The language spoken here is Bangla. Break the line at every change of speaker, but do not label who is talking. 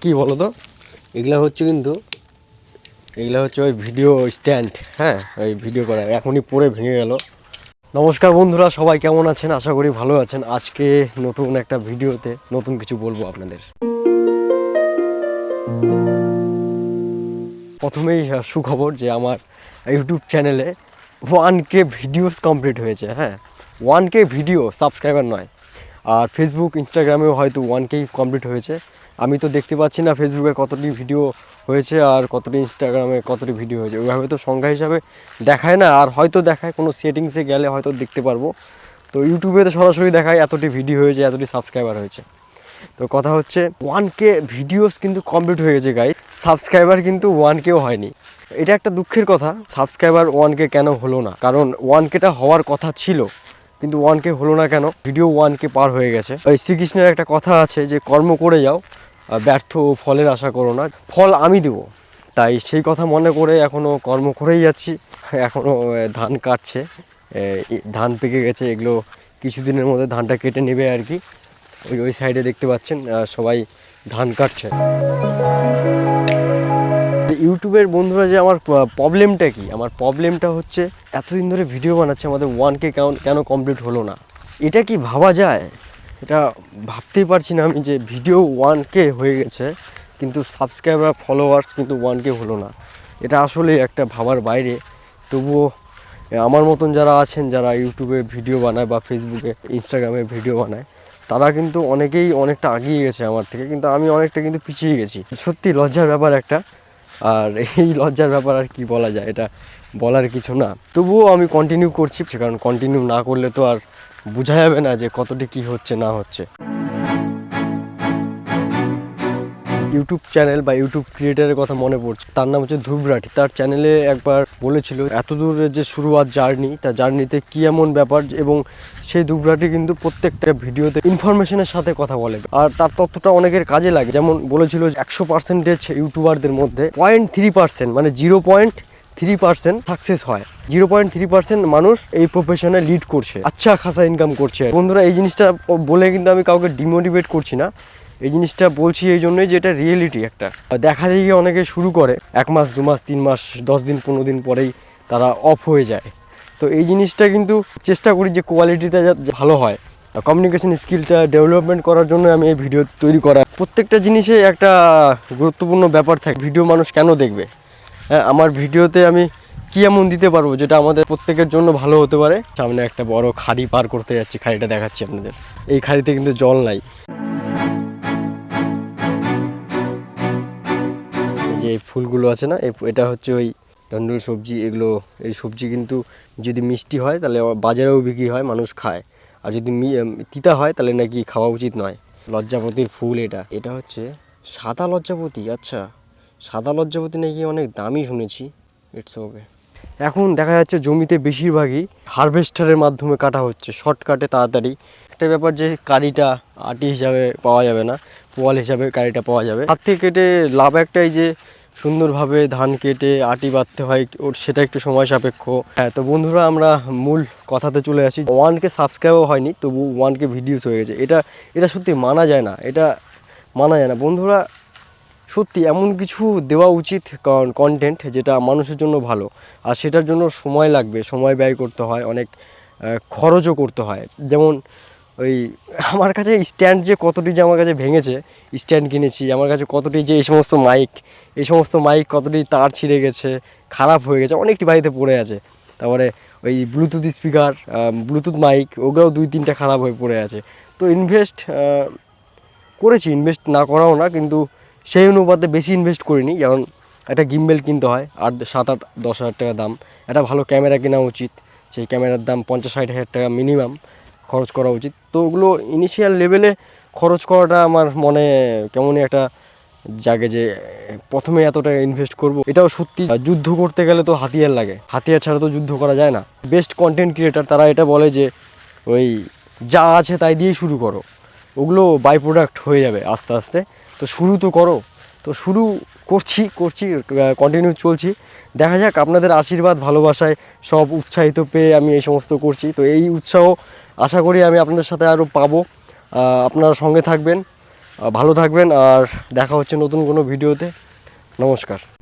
কি বলো তো, এগুলা হচ্ছে কিন্তু এগুলা হচ্ছে ওই ভিডিও স্ট্যান্ড। হ্যাঁ, ওই ভিডিও করা এখনই পরে ভেঙে গেল। নমস্কার বন্ধুরা, সবাই কেমন আছেন? আশা করি ভালো আছেন। আজকে নতুন একটা ভিডিওতে নতুন কিছু বলবো আপনাদের। প্রথমেই সুখবর যে আমার ইউটিউব চ্যানেলে 1K ভিডিওস কমপ্লিট হয়েছে। হ্যাঁ, 1K ভিডিও, সাবস্ক্রাইবার নয়। আর ফেসবুক ইনস্টাগ্রামেও হয়তো 1K কমপ্লিট হয়েছে। আমি তো দেখতে পাচ্ছি না ফেসবুকে কতটি ভিডিও হয়েছে আর কতটি ইনস্টাগ্রামে কতটি ভিডিও হয়েছে, ওইভাবে তো সংখ্যা হিসাবে দেখায় না। আর হয়তো দেখায় কোনো সেটিংসে গেলে হয়তো দেখতে পারবো। তো ইউটিউবে তো সরাসরি দেখায় এতটি ভিডিও হয়েছে, এতটি সাবস্ক্রাইবার হয়েছে। তো কথা হচ্ছে 1K ভিডিওস কিন্তু কমপ্লিট হয়ে গেছে গাইস, সাবস্ক্রাইবার কিন্তু 1Kও হয়নি। এটা একটা দুঃখের কথা। সাবস্ক্রাইবার 1K কেন হলো না? কারণ 1Kটা হওয়ার কথা ছিল, কিন্তু 1K হলো না কেন? ভিডিও 1K পার হয়ে গেছে। ওই শ্রীকৃষ্ণের একটা কথা আছে যে কর্ম করে যাও, ব্যর্থ ফলের আশা করো না, ফল আমি দেবো। তাই সেই কথা মনে করে এখনও কর্ম করেই যাচ্ছি। এখনও ধান কাটছে, ধান পেকে গেছে। এগুলো কিছুদিনের মধ্যে ধানটা কেটে নেবে আর কি। ওই সাইডে দেখতে পাচ্ছেন সবাই ধান কাটছে। ইউটিউবের বন্ধুরা, যে আমার প্রবলেমটা কি? আমার প্রবলেমটা হচ্ছে এতদিন ধরে ভিডিও বানাচ্ছে, আমাদের 1K কেন কমপ্লিট হলো না? এটা কি ভাবা যায়? এটা ভাবতেই পারছি না আমি যে ভিডিও 1K হয়ে গেছে কিন্তু সাবস্ক্রাইবার ফলোয়ার্স কিন্তু 1K হলো না। এটা আসলে একটা ভাবার বাইরে। তবুও আমার মতন যারা আছেন, যারা ইউটিউবে ভিডিও বানায় বা ফেসবুকে ইনস্টাগ্রামে ভিডিও বানায়, তারা কিন্তু অনেকেই অনেকটা এগিয়ে গেছে আমার থেকে, কিন্তু আমি অনেকটা কিন্তু পিছিয়ে গেছি। সত্যি লজ্জার ব্যাপার একটা। আর এই লজ্জার ব্যাপার আর কি বলা যায়, এটা বলার কিছু না। তবুও আমি কন্টিনিউ করছি, কারণ কন্টিনিউ না করলে তো আর বোঝা যাবে না যে কতটি কী হচ্ছে না হচ্ছে। ইউটিউব চ্যানেল বা ইউটিউব ক্রিয়েটারের কথা মনে পড়ছে, তার নাম হচ্ছে ধ্রুবরাটি। তার চ্যানেলে একবার বলেছিল এত দূরের যে শুরুয়াত জার্নি, তার জার্নিতে কী এমন ব্যাপার, এবং সেই ধ্রুবরাটি কিন্তু প্রত্যেকটা ভিডিওতে ইনফরমেশনের সাথে কথা বলে আর তার তথ্যটা অনেকের কাজে লাগে। যেমন বলেছিল 100% ইউটিউবারদের মধ্যে 0.3%, মানে 0.3% সাকসেস হয়। 0.3% মানুষ এই প্রফেশনে লিড করছে, আচ্ছা খাসা ইনকাম করছে। বন্ধুরা, এই জিনিসটা বলে কিন্তু আমি কাউকে ডিমোটিভেট করছি না। এই জিনিসটা বলছি এই জন্যই যে এটা রিয়েলিটি একটা। দেখা যায় গিয়ে অনেকে শুরু করে 1 মাস 2 মাস 3 মাস 10 দিন 15 দিন পরেই তারা অফ হয়ে যায়। তো এই জিনিসটা কিন্তু চেষ্টা করি যে কোয়ালিটিটা যাতে ভালো হয়। কমিউনিকেশন স্কিলটা ডেভেলপমেন্ট করার জন্য আমি এই ভিডিও তৈরি করা। প্রত্যেকটা জিনিসে একটা গুরুত্বপূর্ণ ব্যাপার থাকে, ভিডিও মানুষ কেন দেখবে। হ্যাঁ, আমার ভিডিওতে আমি কী এমন দিতে পারবো যেটা আমাদের প্রত্যেকের জন্য ভালো হতে পারে। সামনে একটা বড় খাড়ি পার করতে যাচ্ছি, খাড়িটা দেখাচ্ছি আপনাদের। এই খাড়িতে কিন্তু জল নাই। যে এই ফুলগুলো আছে না, এটা হচ্ছে ওই ধন্দুল সবজি। এই সবজি কিন্তু যদি মিষ্টি হয় তাহলে বাজারেও বিক্রি হয়, মানুষ খায়। আর যদি তিতা হয় তাহলে নাকি খাওয়া উচিত নয়। লজ্জাপতির ফুল এটা হচ্ছে সাদা লজ্জাপতি। আচ্ছা, সাদা লজ্জাপতি নাকি অনেক দামি শুনেছি। It's okay. এখন দেখা যাচ্ছে জমিতে বেশিরভাগই হারভেস্টারের মাধ্যমে কাটা হচ্ছে, শর্টকাটে তাড়াতাড়ি। একটা ব্যাপার যে কারিটা আটি হিসাবে পাওয়া যাবে না, পোয়াল হিসাবে কারিটা পাওয়া যাবে। হাত থেকে কেটে লাভ একটাই যে সুন্দরভাবে ধান কেটে আটি বাঁধতে হয়, সেটা একটু সময় সাপেক্ষ। হ্যাঁ, তো বন্ধুরা, আমরা মূল কথাতে চলে আসি। 1K সাবস্ক্রাইবও হয়নি, তবু 1K ভিডিওস হয়ে গেছে। এটা সত্যি মানা যায় না, এটা মানা যায় না বন্ধুরা। সত্যি এমন কিছু দেওয়া উচিত কন্টেন্ট যেটা মানুষের জন্য ভালো। আর সেটার জন্য সময় লাগবে, সময় ব্যয় করতে হয়, অনেক খরচও করতে হয়। যেমন ওই আমার কাছে স্ট্যান্ড যে কতটি যে আমার কাছে ভেঙেছে, স্ট্যান্ড কিনেছি, আমার কাছে কতটি যে এই সমস্ত মাইক কতটি তার ছিঁড়ে গেছে, খারাপ হয়ে গেছে, অনেকটি বাড়িতে পড়ে আছে। তারপরে ওই ব্লুটুথ স্পিকার, ব্লুটুথ মাইক, ওগুলোও 2-3টা খারাপ হয়ে পড়ে আছে। তো ইনভেস্ট করেছি, ইনভেস্ট না করাও না, কিন্তু সেই অনুপাতে বেশি ইনভেস্ট করিনি। যেমন একটা গিম্বেল কিনতে হয় 7-8-10 হাজার টাকা দাম। একটা ভালো ক্যামেরা কেনা উচিত, সেই ক্যামেরার দাম 50-60 হাজার টাকা মিনিমাম খরচ করা উচিত। তো ওগুলো ইনিশিয়াল লেভেলে খরচ করাটা আমার মনে কেমনই একটা জাগে যে প্রথমে এত টাকা ইনভেস্ট করব। এটাও সত্যি, যুদ্ধ করতে গেলে তো হাতিয়ার লাগে, হাতিয়ার ছাড়া তো যুদ্ধ করা যায় না। বেস্ট কন্টেন্ট ক্রিয়েটার তারা এটা বলে যে ওই যা আছে তাই দিয়েই শুরু করো, ওগুলো বাই প্রোডাক্ট হয়ে যাবে আস্তে আস্তে। তো শুরু তো করো। তো শুরু করছি কন্টিনিউ চলছি। দেখা যাক, আপনাদের আশীর্বাদ ভালোবাসায় সব উৎসাহিত পেয়ে আমি এই সমস্ত করছি। তো এই উৎসাহ আশা করি আমি আপনাদের সাথে আরও পাবো। আপনারা সঙ্গে থাকবেন। ভালো থাকবেন আর দেখা হচ্ছে নতুন কোনো ভিডিওতে। নমস্কার।